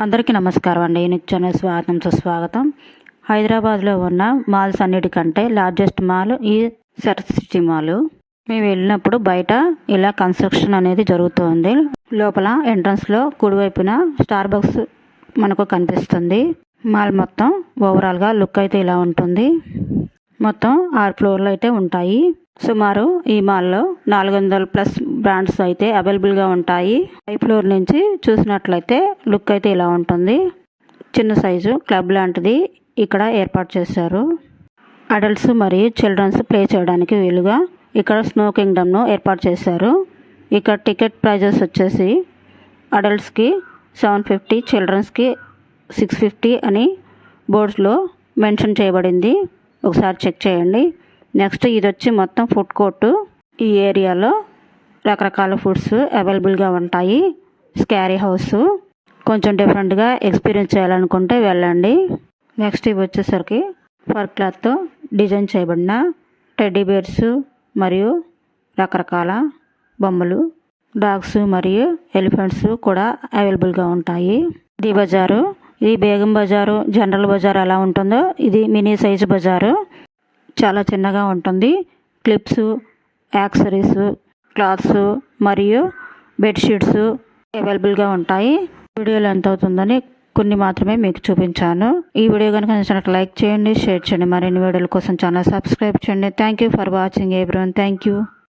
అందరికీ నమస్కారం అండి. యూనిక్ ఛానల్ స్వాగతం సుస్వాగతం. హైదరాబాద్లో ఉన్న మాల్స్ అన్నిటికంటే లార్జెస్ట్ మాల్ ఈ సరత్ సిటీ మాల్. మేము వెళ్ళినప్పుడు బయట ఇలా కన్స్ట్రక్షన్ అనేది జరుగుతుంది. లోపల ఎంట్రన్స్లో కుడివైపున స్టార్ బక్స్ మనకు కనిపిస్తుంది. మాల్ మొత్తం ఓవరాల్గా లుక్ అయితే ఇలా ఉంటుంది. మొత్తం 6 ఫ్లోర్లు అయితే ఉంటాయి. సుమారు ఈ మాల్లో 400+ బ్రాండ్స్ అయితే అవైలబుల్గా ఉంటాయి. 5 ఫ్లోర్ నుంచి చూసినట్లయితే లుక్ అయితే ఇలా ఉంటుంది. చిన్న సైజు క్లబ్ లాంటిది ఇక్కడ ఏర్పాటు చేశారు. అడల్ట్స్ మరియు చిల్డ్రన్స్ ప్లే చేయడానికి వీలుగా ఇక్కడ స్నో కింగ్డమ్ను ఏర్పాటు చేశారు. ఇక్కడ టికెట్ ప్రైజెస్ వచ్చేసి అడల్ట్స్కి 750, చిల్డ్రన్స్కి 650 అని బోర్డ్స్లో మెన్షన్ చేయబడింది. ఒకసారి చెక్ చేయండి. నెక్స్ట్ ఇది వచ్చి మొత్తం ఫుడ్ కోర్టు. ఈ ఏరియాలో రకరకాల ఫుడ్స్ అవైలబుల్గా ఉంటాయి. స్కారీ హౌస్ కొంచెం డిఫరెంట్గా ఎక్స్పీరియన్స్ చేయాలనుకుంటే వెళ్ళండి. నెక్స్ట్ ఇవి వచ్చేసరికి ఫర్ క్లాత్తో డిజైన్ చేయబడిన టెడ్డీ బేర్స్ మరియు రకరకాల బొమ్మలు, డాగ్స్ మరియు ఎలిఫెంట్స్ కూడా అవైలబుల్గా ఉంటాయి. ఇది బజారు. ఇది బేగం బజారు, జనరల్ బజార్ ఎలా ఉంటుందో ఇది మినీ సైజు బజారు. చాలా చిన్నగా ఉంటుంది. క్లిప్స్, యాక్సరీస్, క్లాత్స్ మరియు బెడ్షీట్స్ అవైలబుల్గా ఉంటాయి. వీడియోలో ఎంత అవుతుందని కొన్ని మాత్రమే మీకు చూపించాను. ఈ వీడియో కనుక నచ్చినట్టు లైక్ చేయండి, షేర్ చేయండి. మరిన్ని వీడియోల కోసం ఛానల్ సబ్స్క్రైబ్ చేయండి. Thank you for watching everyone. Thank you.